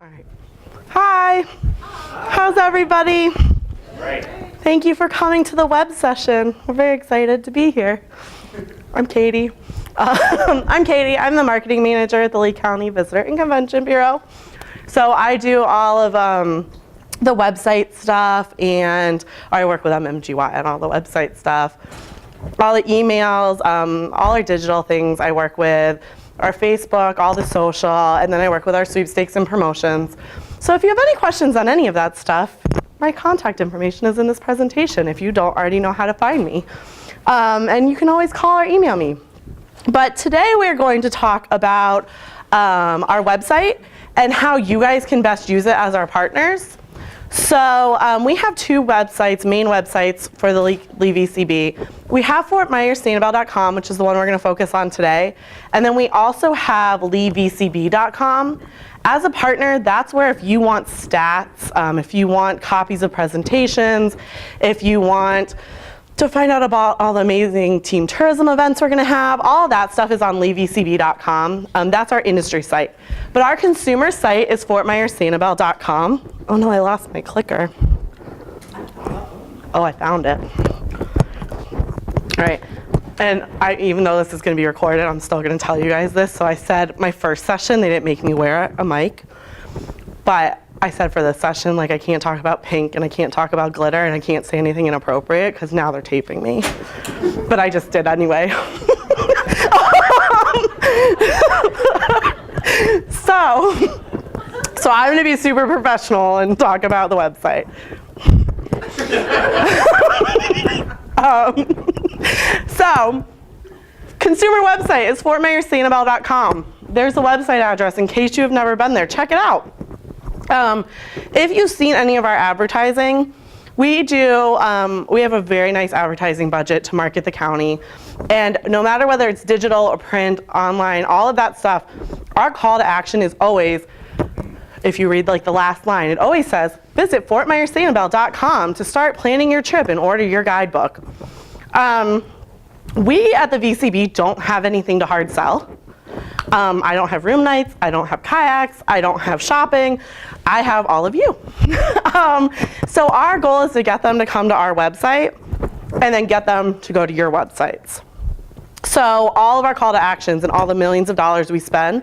All right. Hi. How's everybody? Great. Thank you for coming to the web session. We're very excited to be here. I'm Katie. I'm the marketing manager at the Lee County Visitor and Convention Bureau. So I do all of the website stuff, and I work with MMGY on all the website stuff. All the emails, all our digital things I work with, our Facebook, all the social, and then I work with our sweepstakes and promotions. So if you have any questions on any of that stuff, my contact information is in this presentation if you don't already know how to find me. And you can always call or email me. But today we're going to talk about our website and how you guys can best use it as our partners. So we have two websites, main websites for the Lee VCB. We have FortMyerSanibel.com, which is the one we're going to focus on today. And then we also have LeeVCB.com. As a partner, that's where if you want stats, if you want copies of presentations, if you want to find out about all the amazing team tourism events we're going to have, all that stuff is on LeeVCB.com. That's our industry site. But our consumer site is FortMyerSanibel.com. Oh no, I lost my clicker. Oh, I found it. All right. And even though this is going to be recorded, I'm still going to tell you guys this. So I said my first session, they didn't make me wear a mic. But I said for this session, like, I can't talk about pink and I can't talk about glitter and I can't say anything inappropriate because now they're taping me. But I just did anyway. So I'm going to be super professional and talk about the website. So consumer website is FortMyerSanibel.com. There's a website address in case you have never been there. Check it out. If you've seen any of our advertising, we have a very nice advertising budget to market the county. And no matter whether it's digital or print, online, all of that stuff, our call to action is always, if you read like the last line, it always says, visit FortMyerSanibel.com to start planning your trip and order your guidebook. We at the VCB don't have anything to hard sell. I don't have room nights, I don't have kayaks, I don't have shopping, I have all of you. So our goal is to get them to come to our website and then get them to go to your websites. So all of our call to actions and all the millions of dollars we spend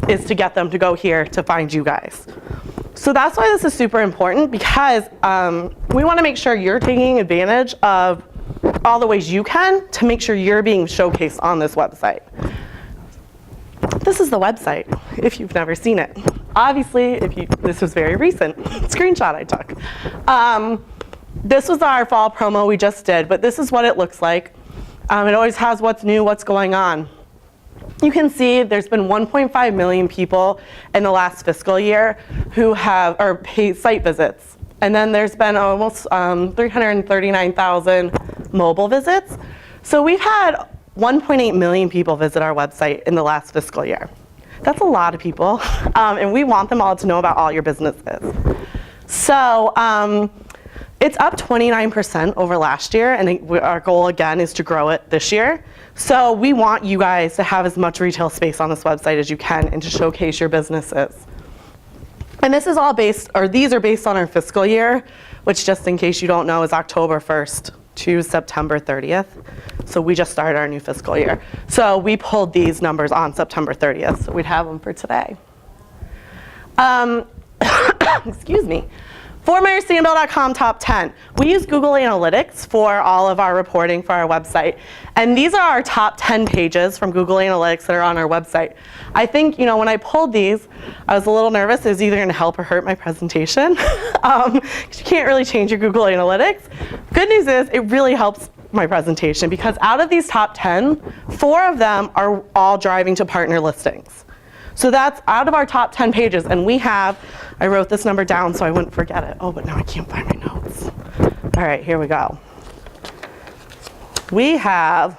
is to get them to go here to find you guys. So that's why this is super important, because we want to make sure you're taking advantage of all the ways you can to make sure you're being showcased on this website. This is the website, if you've never seen it. Obviously, this was very recent, screenshot I took. This was our fall promo we just did, but this is what it looks like. It always has what's new, what's going on. You can see there's been 1.5 million people in the last fiscal year who have paid site visits. And then there's been almost 339,000 mobile visits. So we've had 1.8 million people visit our website in the last fiscal year. That's a lot of people, and we want them all to know about all your businesses. So it's up 29% over last year, and our goal again is to grow it this year. So we want you guys to have as much retail space on this website as you can and to showcase your businesses. And this is all these are based on our fiscal year, which, just in case you don't know, is October 1st to September 30th. So we just started our new fiscal year. So we pulled these numbers on September 30th, so we'd have them for today. Excuse me. FortMyerSanibel.com top 10. We use Google Analytics for all of our reporting for our website. And these are our top 10 pages from Google Analytics that are on our website. I think, when I pulled these, I was a little nervous. It was either going to help or hurt my presentation. Because you can't really change your Google Analytics. Good news is it really helps my presentation, because out of these top 10, 4 of them are all driving to partner listings. So that's out of our top 10 pages, and I wrote this number down so I wouldn't forget it. Oh, but now I can't find my notes. All right, here we go. We have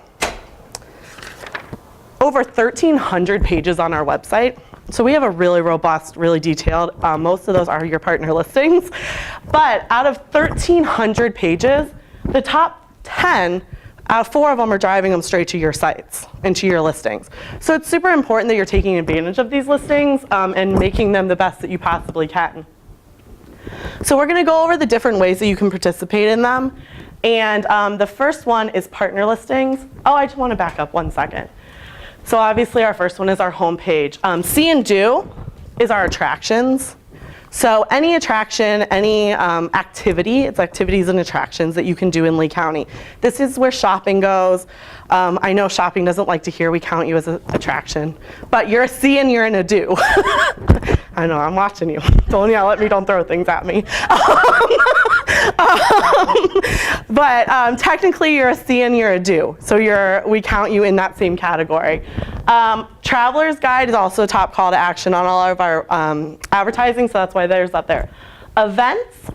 over 1,300 pages on our website. So we have a really robust, really detailed, most of those are your partner listings. But out of 1,300 pages, the top 10 out of 4 of them are driving them straight to your sites and to your listings. So it's super important that you're taking advantage of these listings and making them the best that you possibly can. So we're going to go over the different ways that you can participate in them. And the first one is partner listings. Oh, I just want to back up 1 second. So obviously our first one is our homepage. See and do is our attractions. So any attraction, any activity, it's activities and attractions that you can do in Lee County. This is where shopping goes. I know shopping doesn't like to hear we count you as an attraction, but you're a see and you're in a do. I know, I'm watching you. Don't yell at me, don't throw things at me. But technically you're a see and you're a do. So we count you in that same category. Traveler's Guide is also a top call to action on all of our advertising, so that's why there's up there. Events,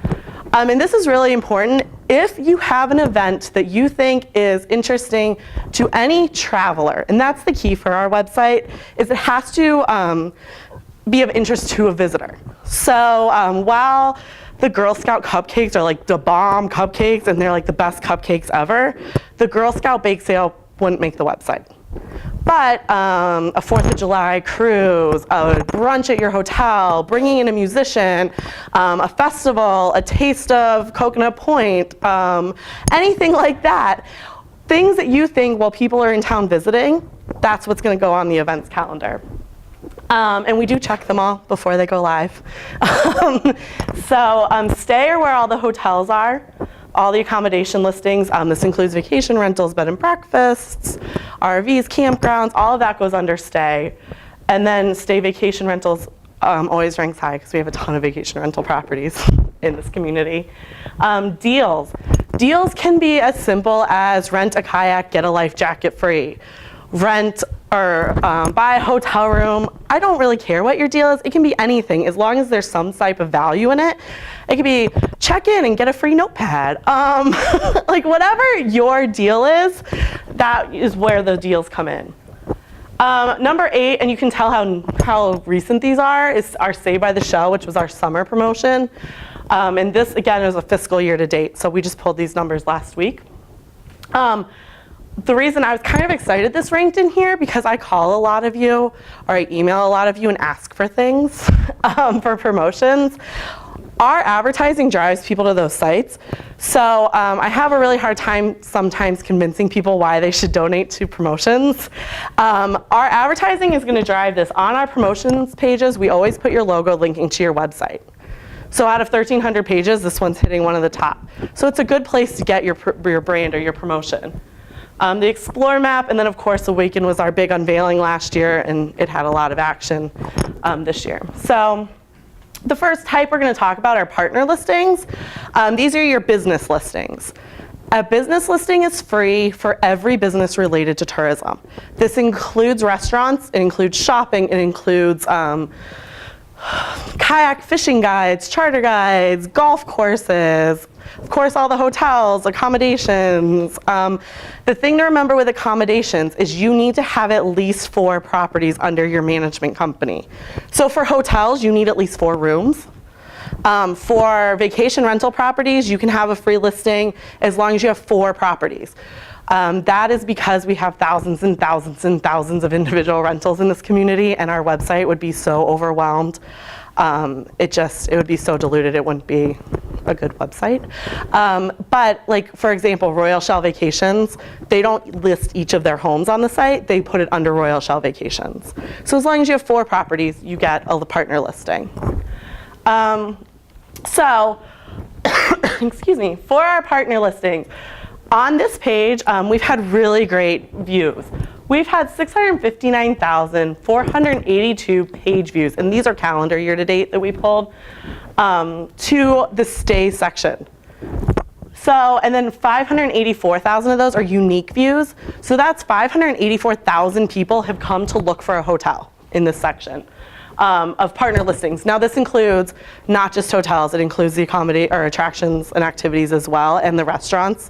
and this is really important. If you have an event that you think is interesting to any traveler, and that's the key for our website, is it has to be of interest to a visitor. So while the Girl Scout cupcakes are like the bomb cupcakes and they're like the best cupcakes ever, the Girl Scout bake sale wouldn't make the website. But a 4th of July cruise, a brunch at your hotel, bringing in a musician, a festival, a taste of Coconut Point, anything like that, things that you think while people are in town visiting, that's what's going to go on the events calendar. And we do check them all before they go live. So stay are where all the hotels are, all the accommodation listings. This includes vacation rentals, bed and breakfasts, RVs, campgrounds, all of that goes under stay. And then stay vacation rentals always ranks high because we have a ton of vacation rental properties in this community. Deals. Deals can be as simple as rent a kayak, get a life jacket free. Rent or buy a hotel room. I don't really care what your deal is. It can be anything as long as there's some type of value in it. It could be check in and get a free notepad. Like whatever your deal is, that is where the deals come in. Number 8, and you can tell how recent these are, is our Stay by the Show, which was our summer promotion. And this, again, is a fiscal year to date, so we just pulled these numbers last week. The reason I was kind of excited this ranked in here because I call a lot of you, or I email a lot of you and ask for things for promotions. Our advertising drives people to those sites. So I have a really hard time sometimes convincing people why they should donate to promotions. Our advertising is going to drive this. On our promotions pages, we always put your logo linking to your website. So out of 1,300 pages, this one's hitting one of the top. So it's a good place to get your brand or your promotion. The Explore map, and then of course Awaken was our big unveiling last year, and it had a lot of action this year. So the first type we're going to talk about are partner listings. These are your business listings. A business listing is free for every business related to tourism. This includes restaurants, it includes shopping, it includes kayak fishing guides, charter guides, golf courses, of course all the hotels, accommodations. The thing to remember with accommodations is you need to have at least 4 properties under your management company. So for hotels, you need at least 4 rooms. For vacation rental properties, you can have a free listing as long as you have 4 properties. That is because we have thousands and thousands and thousands of individual rentals in this community, and our website would be so overwhelmed. It would be so diluted, it wouldn't be a good website. But like, for example, Royal Shell Vacations, they don't list each of their homes on the site, they put it under Royal Shell Vacations. So as long as you have 4 properties, you get a partner listing. Excuse me, for our partner listings, on this page, we've had really great views. We've had 659,482 page views, and these are calendar year to date that we pulled, to the stay section. So, and then 584,000 of those are unique views. So that's 584,000 people have come to look for a hotel in this section. Of partner listings. Now this includes not just hotels, it includes the attractions and activities as well, and the restaurants.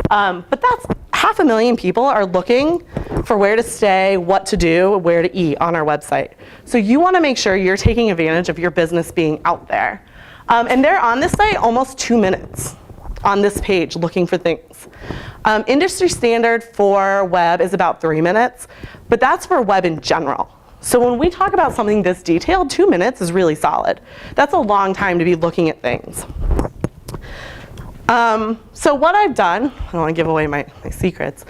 But that's 500,000 people are looking for where to stay, what to do, where to eat on our website. So you want to make sure you're taking advantage of your business being out there. And they're on this site almost 2 minutes. on this page looking for things. Industry standard for web is about 3 minutes, but that's for web in general. So when we talk about something this detailed, 2 minutes is really solid. That's a long time to be looking at things. So what I've done, I don't want to give away my secrets.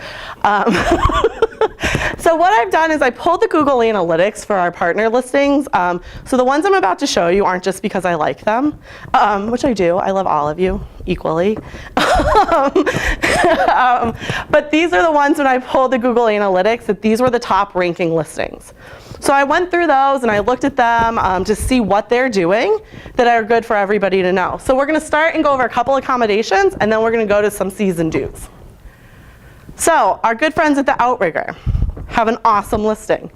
So what I've done is I pulled the Google Analytics for our partner listings. So the ones I'm about to show you aren't just because I like them, which I do. I love all of you equally. But these are the ones when I pulled the Google Analytics, that these were the top ranking listings. So I went through those and I looked at them to see what they're doing that are good for everybody to know. So we're going to start and go over a couple accommodations, and then we're going to go to some C's and do's. So our good friends at the Outrigger have an awesome listing.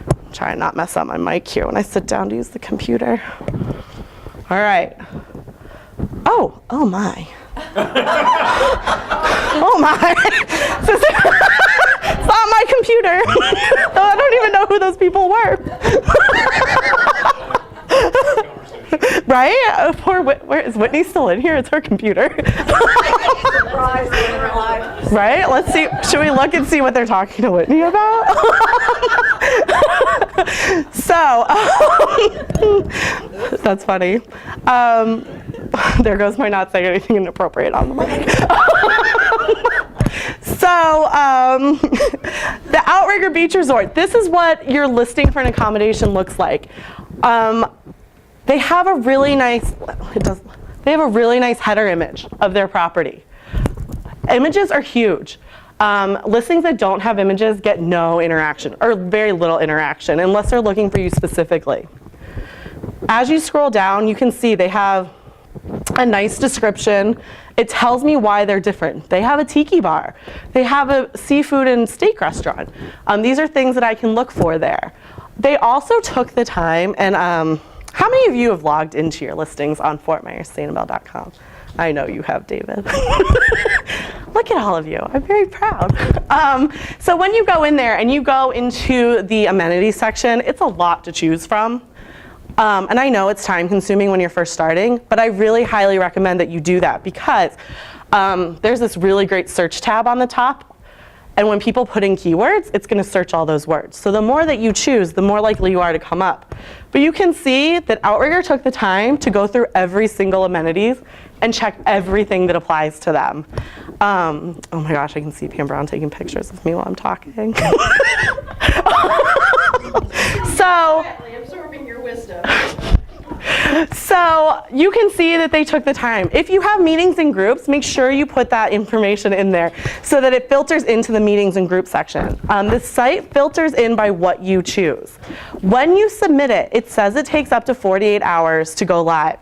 I'm trying not mess up my mic here when I sit down to use the computer. All right. Oh my. Oh my. It's not my computer. I don't even know who those people were. Right? Where is Whitney still in here? It's her computer. Right? Let's see. Should we look and see what they're talking to Whitney about? So, that's funny. There goes my not saying anything inappropriate on the mic. So, the Outrigger Beach Resort. This is what your listing for an accommodation looks like. They have a really nice. They have a really nice header image of their property. Images are huge. Listings that don't have images get no interaction, or very little interaction, unless they're looking for you specifically. As you scroll down, you can see they have a nice description. It tells me why they're different. They have a tiki bar. They have a seafood and steak restaurant. These are things that I can look for there. They also took the time, and how many of you have logged into your listings on fortmyersustainable.com? I know you have, David. Look at all of you. I'm very proud. So when you go in there and you go into the amenities section, it's a lot to choose from. And I know it's time consuming when you're first starting, but I really highly recommend that you do that, because there's this really great search tab on the top. And when people put in keywords, it's going to search all those words. So the more that you choose, the more likely you are to come up. But you can see that Outrigger took the time to go through every single amenities and check everything that applies to them. Oh my gosh, I can see Pam Brown taking pictures of me while I'm talking. So, absorbing your wisdom. So you can see that they took the time. If you have meetings and groups, make sure you put that information in there so that it filters into the meetings and group section. This site filters in by what you choose. When you submit it, it says it takes up to 48 hours to go live.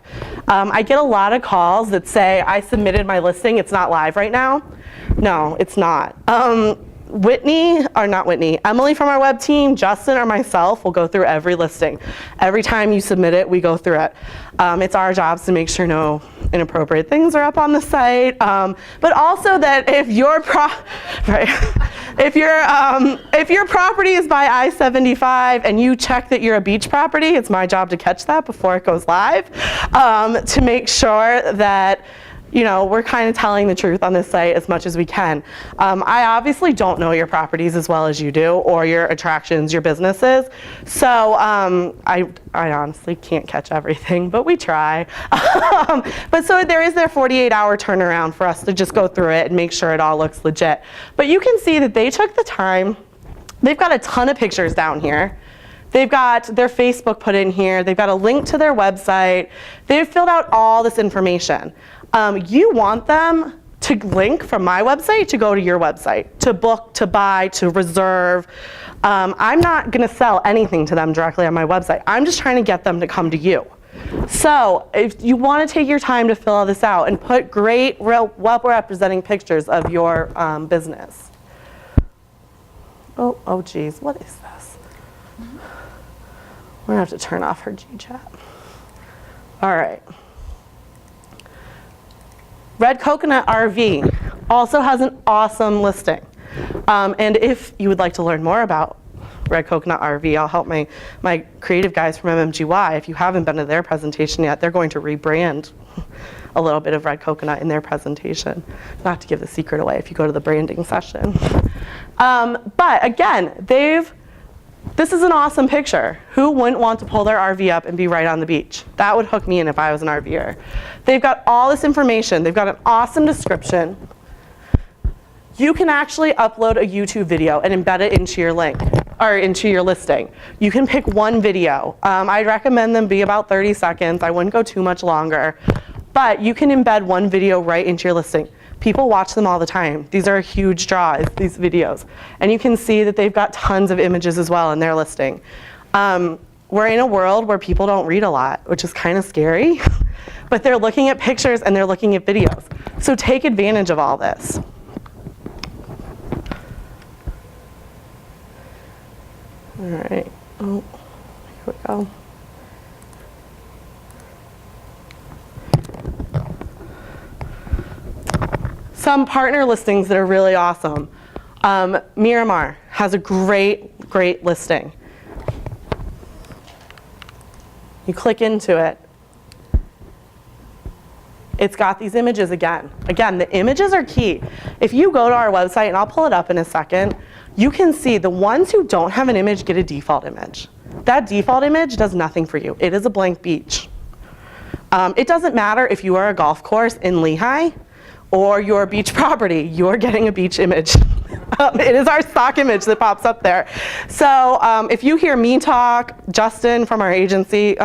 I get a lot of calls that say, I submitted my listing, it's not live right now. No, it's not. Emily from our web team, Justin, or myself will go through every listing. Every time you submit it, we go through it. It's our jobs to make sure no inappropriate things are up on the site, but also that if your if your property is by I-75 and you check that you're a beach property, it's my job to catch that before it goes live, to make sure that we're kind of telling the truth on this site as much as we can. I obviously don't know your properties as well as you do, or your attractions, your businesses. So I honestly can't catch everything, but we try. But so there is their 48-hour turnaround for us to just go through it and make sure it all looks legit. But you can see that they took the time. They've got a ton of pictures down here. They've got their Facebook put in here. They've got a link to their website. They've filled out all this information. You want them to link from my website to go to your website, to book, to buy, to reserve. I'm not going to sell anything to them directly on my website. I'm just trying to get them to come to you. So if you want to take your time to fill all this out and put great, well-representing pictures of your business. Oh geez, what is this? We're going to have to turn off her G-chat. All right. Red Coconut RV also has an awesome listing. And if you would like to learn more about Red Coconut RV, I'll help my creative guys from MMGY. If you haven't been to their presentation yet, they're going to rebrand a little bit of red coconut in their presentation. Not to give the secret away if you go to the branding session. But again, this is an awesome picture. Who wouldn't want to pull their RV up and be right on the beach? That would hook me in if I was an RVer. They've got all this information. They've got an awesome description. You can actually upload a YouTube video and embed it into your link, or into your listing. You can pick one video. I'd recommend them be about 30 seconds. I wouldn't go too much longer. But you can embed one video right into your listing. People watch them all the time. These are huge draws, these videos. And you can see that they've got tons of images as well in their listing. We're in a world where people don't read a lot, which is kind of scary. But they're looking at pictures and they're looking at videos. So take advantage of all this. All right, oh, here we go. Some partner listings that are really awesome. Miramar has a great listing. You click into it. It's got these images again. Again, the images are key. If you go to our website, and I'll pull it up in a second, you can see the ones who don't have an image get a default image. That default image does nothing for you. It is a blank beach. It doesn't matter if you are a golf course in Lehigh or your beach property, you're getting a beach image. It is our stock image that pops up there. So if you hear me talk, Justin from our agency,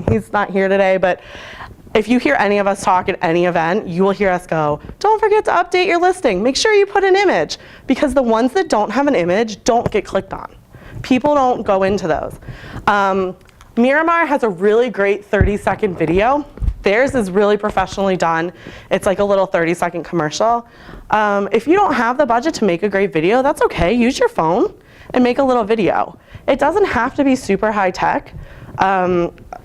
he's not here today, but if you hear any of us talk at any event, you will hear us go, don't forget to update your listing. Make sure you put an image, because the ones that don't have an image don't get clicked on. People don't go into those. Miramar has a really great 30-second video. Theirs is really professionally done. It's like a little 30-second commercial. If you don't have the budget to make a great video, that's okay. Use your phone and make a little video. It doesn't have to be super high tech.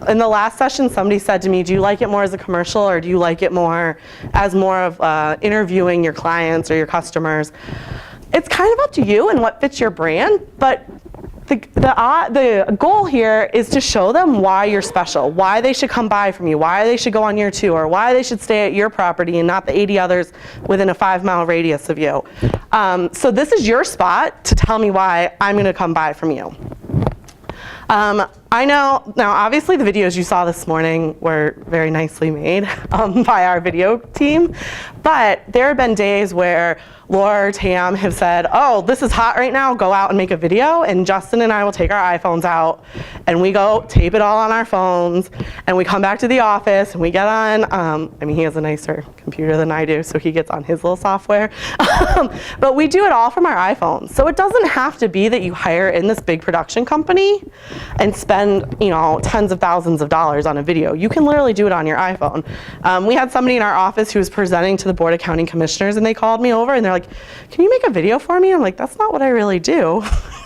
In the last session, somebody said to me, do you like it more as a commercial, or do you like it more as more of interviewing your clients or your customers? It's kind of up to you and what fits your brand, but the goal here is to show them why you're special, why they should come buy from you, why they should go on your tour, why they should stay at your property and not the 80 others within a 5-mile radius of you. So this is your spot to tell me why I'm going to come buy from you. I know, now obviously the videos you saw this morning were very nicely made by our video team, but there have been days where Laura or Tam have said, oh, this is hot right now, go out and make a video, and Justin and I will take our iPhones out and we go tape it all on our phones, and we come back to the office and we get on, I mean, he has a nicer computer than I do, so he gets on his little software, but we do it all from our iPhones. So it doesn't have to be that you hire in this big production company and spend, you know, tens of thousands of dollars on a video. You can literally do it on your iPhone. We had somebody in our office who was presenting to the Board of County Commissioners, and they called me over and they're like, can you make a video for me? I'm like, that's not what I really do.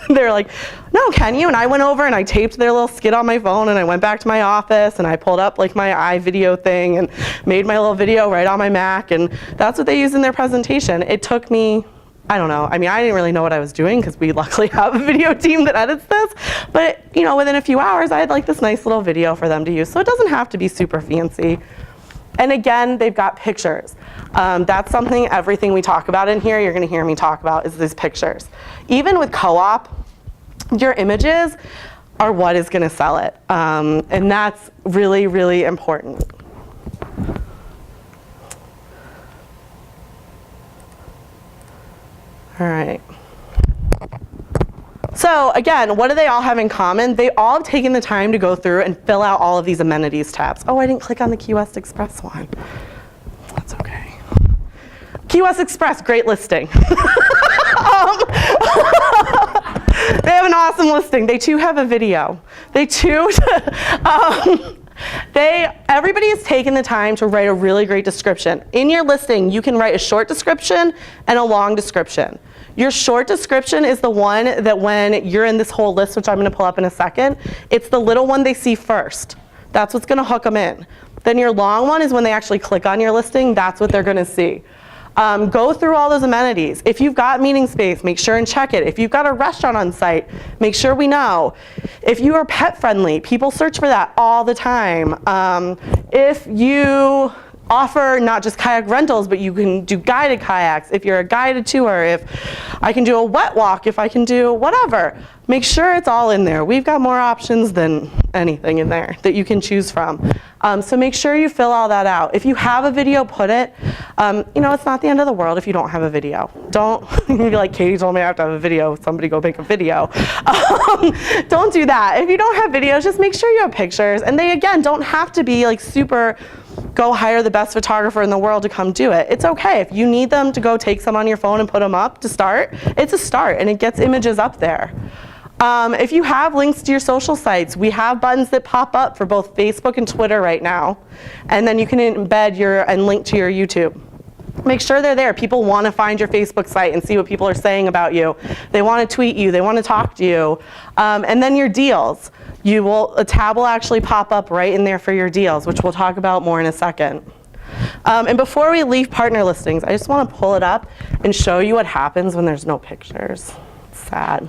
They're like, no, can you? And I went over and I taped their little skit on my phone, and I went back to my office and I pulled up like my iVideo thing and made my little video right on my Mac, and that's what they used in their presentation. It took me, I don't know, I mean, I didn't really know what I was doing because we luckily have a video team that edits this, but you know, within a few hours I had like this nice little video for them to use. So it doesn't have to be super fancy. And again, they've got pictures. That's something, everything we talk about in here, you're gonna hear me talk about is these pictures. Even with co-op, your images are what is gonna sell it. And that's really, really important. All right. So again, what do they all have in common? They all have taken the time to go through and fill out all of these amenities tabs. Oh, I didn't click on the Key West Express one. That's okay. Key West Express, great listing. They have an awesome listing. They too have a video. They too, everybody has taken the time to write a really great description. In your listing, you can write a short description and a long description. Your short description is the one that when you're in this whole list, which I'm gonna pull up in a second, it's the little one they see first. That's what's gonna hook them in. Then your long one is when they actually click on your listing, that's what they're gonna see. Go through all those amenities. If you've got meeting space, make sure and check it. If you've got a restaurant on site, make sure we know. If you are pet friendly, people search for that all the time. If you offer not just kayak rentals, but you can do guided kayaks if you're a guided tour, if I can do a wet walk, if I can do whatever. Make sure it's all in there. We've got more options than anything in there that you can choose from. So make sure you fill all that out. If you have a video, put it. You know, it's not the end of the world if you don't have a video. Don't be like, Katie told me I have to have a video. Somebody go make a video. Don't do that. If you don't have videos, just make sure you have pictures. And they, again, don't have to be like super, go hire the best photographer in the world to come do it. It's okay. If you need them to go take some on your phone and put them up to start, it's a start and it gets images up there. If you have links to your social sites, we have buttons that pop up for both Facebook and Twitter right now. And then you can embed and link to your YouTube. Make sure they're there. People want to find your Facebook site and see what people are saying about you. They want to tweet you. They want to talk to you. And then your deals. A tab will actually pop up right in there for your deals, which we'll talk about more in a second. And before we leave partner listings, I just want to pull it up and show you what happens when there's no pictures. It's sad.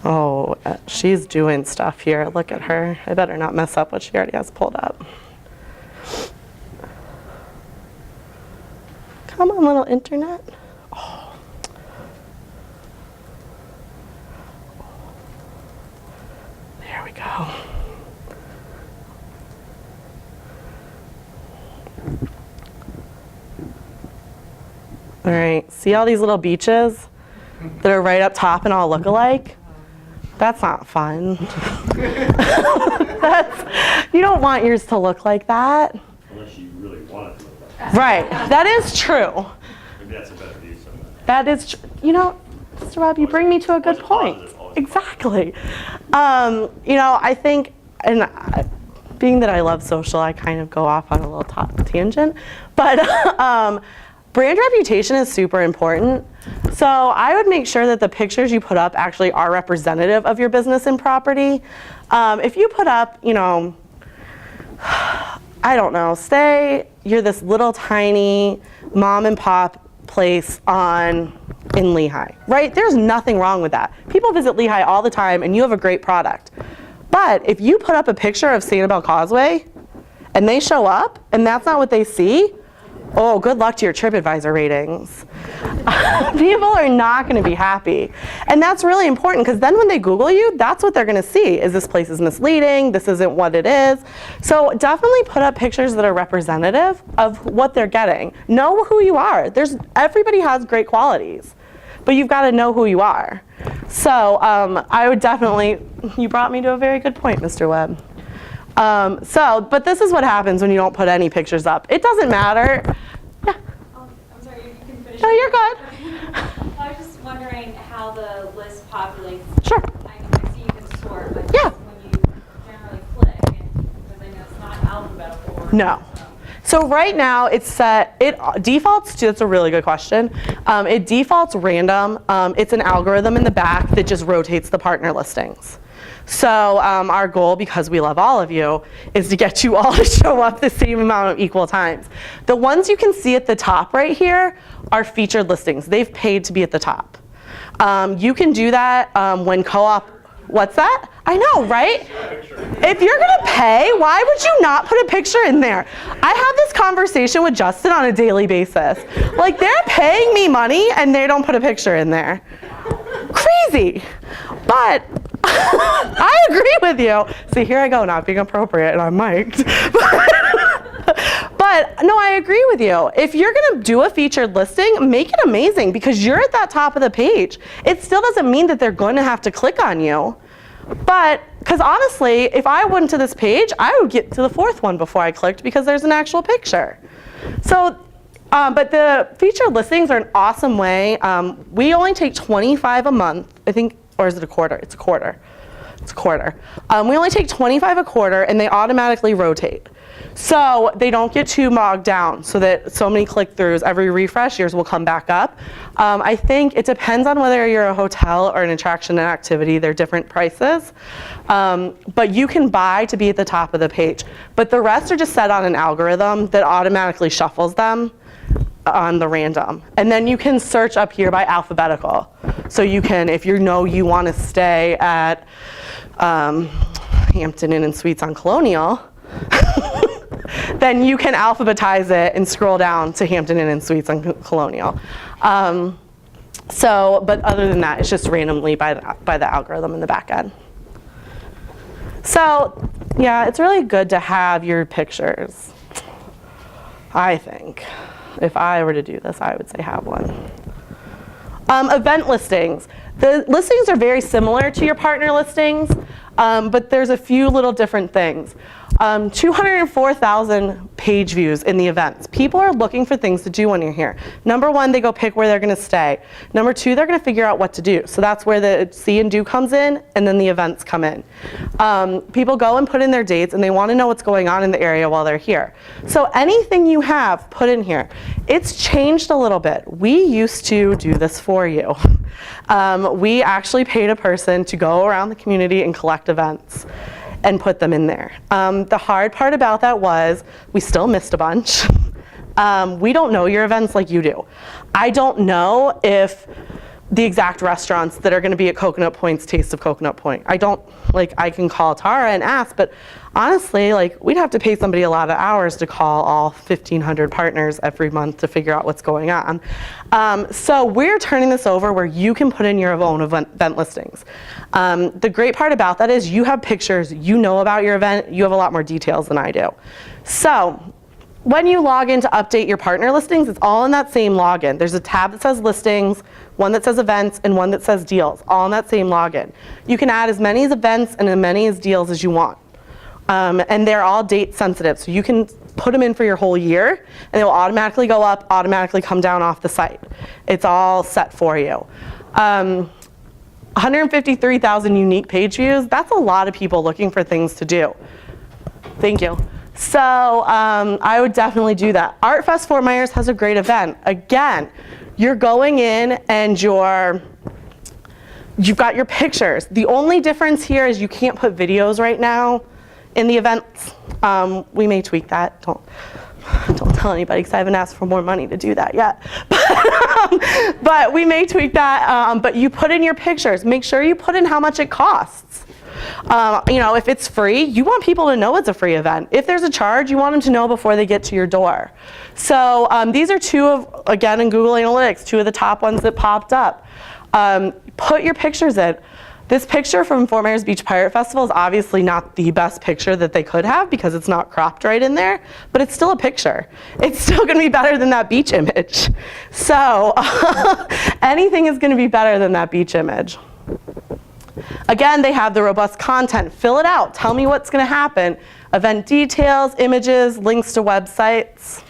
Oh, she's doing stuff here. Look at her. I better not mess up what she already has pulled up. Come on, little internet. Oh. There we go. All right, see all these little beaches that are right up top and all look alike? That's not fun. You don't want yours to look like that. Unless you really want it to look like that. Right, that is true. Maybe that's a better view somewhere. That is, you know, Mr. Rob, you bring me to a good point. Exactly. You know, I think, and being that I love social, I kind of go off on a little tangent, but brand reputation is super important. So I would make sure that the pictures you put up actually are representative of your business and property. If you put up, you know, I don't know, say you're this little tiny mom and pop place in Lehigh, right? There's nothing wrong with that. People visit Lehigh all the time and you have a great product. But if you put up a picture of Sanibel Causeway and they show up and that's not what they see, oh, good luck to your TripAdvisor ratings. People are not going to be happy. And that's really important because then when they Google you, that's what they're going to see. Is this place is misleading? This isn't what it is. So definitely put up pictures that are representative of what they're getting. Know who you are. Everybody has great qualities, but you've got to know who you are. So I would definitely, you brought me to a very good point, Mr. Webb. But this is what happens when you don't put any pictures up. It doesn't matter. Yeah. I'm sorry, you can finish. No, you're good. I was just wondering how the list populates. Sure. I see you can sort, but Yeah. when you generally click, because I know it's not alphabetical. No. So right now it's set, it defaults to, that's a really good question. It defaults random. It's an algorithm in the back that just rotates the partner listings. So our goal, because we love all of you, is to get you all to show up the same amount of equal times. The ones you can see at the top right here are featured listings. They've paid to be at the top. You can do that when co-op, what's that? I know, right? If you're gonna pay, why would you not put a picture in there? I have this conversation with Justin on a daily basis. Like, they're paying me money and they don't put a picture in there. Crazy. But I agree with you. See, here I go, not being appropriate, and I'm mic'd. But no, I agree with you. If you're gonna do a featured listing, make it amazing because you're at that top of the page. It still doesn't mean that they're gonna have to click on you. But, because honestly, if I went to this page, I would get to the fourth one before I clicked because there's an actual picture. So, but the featured listings are an awesome way. We only take 25 a month, I think, or is it a quarter? It's a quarter. It's a quarter. We only take 25 a quarter and they automatically rotate. So they don't get too bogged down so that so many click-throughs, every refresh, yours will come back up. I think it depends on whether you're a hotel or an attraction and activity. They're different prices. But you can buy to be at the top of the page. But the rest are just set on an algorithm that automatically shuffles them on the random. And then you can search up here by alphabetical. So you can, if you know you want to stay at Hampton Inn and Suites on Colonial, then you can alphabetize it and scroll down to Hampton Inn and Suites on Colonial. But other than that, it's just randomly by the algorithm in the back end. So yeah, it's really good to have your pictures. I think if I were to do this, I would say have one. Event listings. The listings are very similar to your partner listings, but there's a few little different things. 204,000 page views in the events. People are looking for things to do when you're here. Number one, they go pick where they're going to stay. Number two, they're going to figure out what to do. So that's where the see and do comes in, and then the events come in. People go and put in their dates, and they want to know what's going on in the area while they're here. So anything you have, put in here. It's changed a little bit. We used to do this for you. We actually paid a person to go around the community and collect events and put them in there. The hard part about that was we still missed a bunch. We don't know your events like you do. I don't know if the exact restaurants that are going to be at Coconut Point's Taste of Coconut Point. I can call Tara and ask, but honestly, we'd have to pay somebody a lot of hours to call all 1,500 partners every month to figure out what's going on. So we're turning this over where you can put in your own event listings. The great part about that is you have pictures, you know about your event, you have a lot more details than I do. So when you log in to update your partner listings, it's all in that same login. There's a tab that says listings, one that says events, and one that says deals, all in that same login. You can add as many as events and as many as deals as you want. And they're all date sensitive, so you can put them in for your whole year, and they will automatically go up, automatically come down off the site. It's all set for you. 153,000 unique page views, that's a lot of people looking for things to do. Thank you. So I would definitely do that. Art Fest Fort Myers has a great event. Again, you're going in and you've got your pictures. The only difference here is you can't put videos right now in the events. We may tweak that. Don't tell anybody because I haven't asked for more money to do that yet. But we may tweak that. But you put in your pictures. Make sure you put in how much it costs. If it's free, you want people to know it's a free event. If there's a charge, you want them to know before they get to your door. So these are two of, again, in Google Analytics, two of the top ones that popped up. Put your pictures in. This picture from Fort Myers Beach Pirate Festival is obviously not the best picture that they could have because it's not cropped right in there, but it's still a picture. It's still going to be better than that beach image. So anything is going to be better than that beach image. Again, they have the robust content. Fill it out. Tell me what's going to happen. Event details, images, links to websites.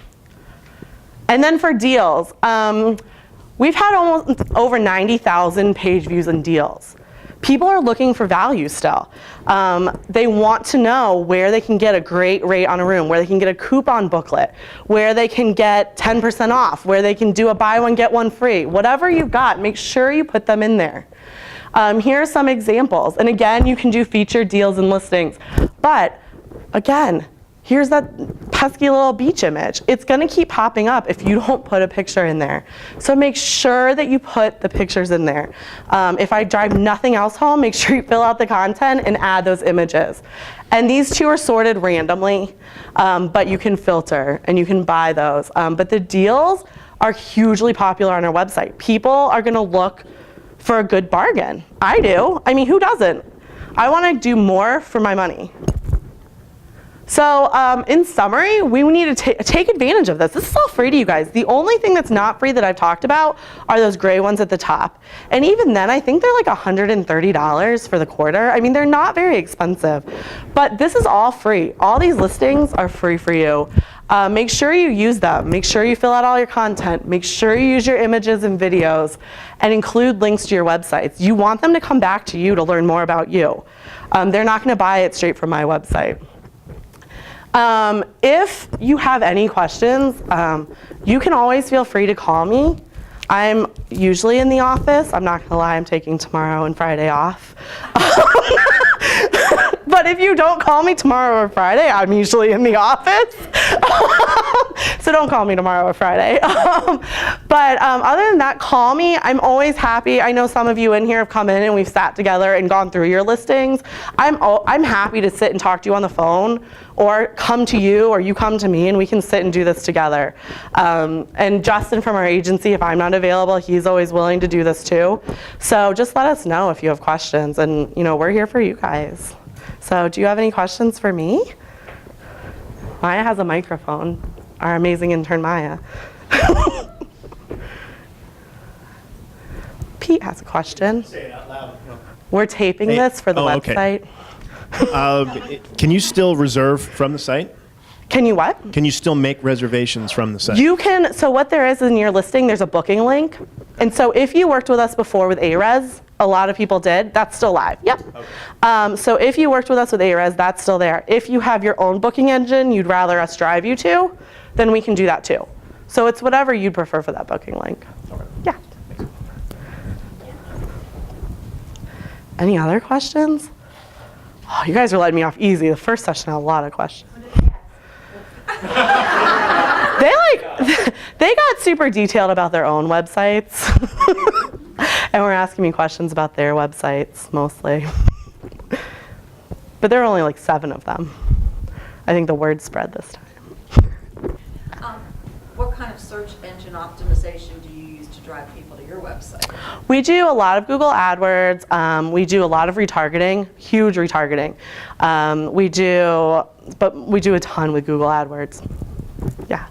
And then for deals, we've had almost over 90,000 page views in deals. People are looking for value still. They want to know where they can get a great rate on a room, where they can get a coupon booklet, where they can get 10% off, where they can do a buy one, get one free. Whatever you've got, make sure you put them in there. Here are some examples. And again, you can do featured deals and listings. But again, here's that pesky little beach image. It's going to keep popping up if you don't put a picture in there. So make sure that you put the pictures in there. If I drive nothing else home, make sure you fill out the content and add those images. And these two are sorted randomly, but you can filter and you can buy those. But the deals are hugely popular on our website. People are going to look for a good bargain. I do. I mean, who doesn't? I want to do more for my money. So in summary, we need to take advantage of this. This is all free to you guys. The only thing that's not free that I've talked about are those gray ones at the top. And even then, I think they're like $130 for the quarter. I mean, they're not very expensive. But this is all free. All these listings are free for you. Make sure you use them. Make sure you fill out all your content. Make sure you use your images and videos and include links to your websites. You want them to come back to you to learn more about you. They're not going to buy it straight from my website. If you have any questions, you can always feel free to call me. I'm usually in the office. I'm not going to lie, I'm taking tomorrow and Friday off. But But if you don't call me tomorrow or Friday, I'm usually in the office. So don't call me tomorrow or Friday. But other than that, call me. I'm always happy. I know some of you in here have come in and we've sat together and gone through your listings. I'm happy to sit and talk to you on the phone, or come to you, or you come to me, and we can sit and do this together. And Justin from our agency, if I'm not available, he's always willing to do this too. So just let us know if you have questions, and we're here for you guys. So do you have any questions for me? Maya has a microphone, our amazing intern Maya. Pete has a question. Say it out loud. We're taping this for the website. Can you still reserve from the site? Can you what? Can you still make reservations from the site? You can. So what there is in your listing, there's a booking link. And so if you worked with us before with ARES, a lot of people did, that's still live. Yep. Okay. So if you worked with us with ARES, that's still there. If you have your own booking engine you'd rather us drive you to, then we can do that too. So it's whatever you'd prefer for that booking link. Okay. Yeah. Any other questions? Oh, you guys are letting me off easy. The first session had a lot of questions. They got super detailed about their own websites. And were asking me questions about their websites mostly. But there were only like 7 of them. I think the word spread this time. What kind of search engine optimization do you use to drive people to your website? We do a lot of Google AdWords. We do a lot of retargeting, huge retargeting. We do a ton with Google AdWords. Yeah.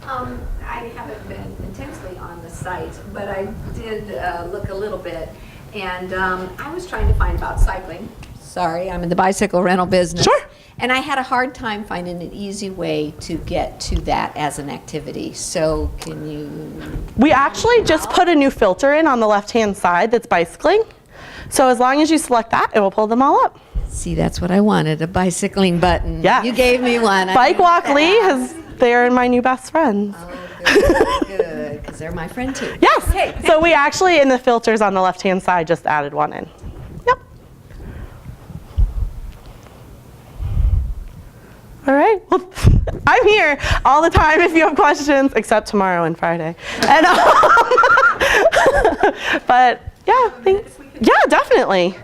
I haven't been intensely on the site, but I did look a little bit, and I was trying to find about cycling. Sorry, I'm in the bicycle rental business. Sure. And I had a hard time finding an easy way to get to that as an activity. So can you? We actually just put a new filter in on the left-hand side that's bicycling. So as long as you select that, it will pull them all up. See, that's what I wanted, a bicycling button. Yeah. You gave me one. Bike Walk Lee they're my new best friends. Oh, good, because they're my friend too. Yes. Okay, So we actually, in the filters on the left-hand side, just added one in. Yep. All right. Well, I'm here all the time if you have questions, except tomorrow and Friday. And but yeah, thanks. Yeah, definitely.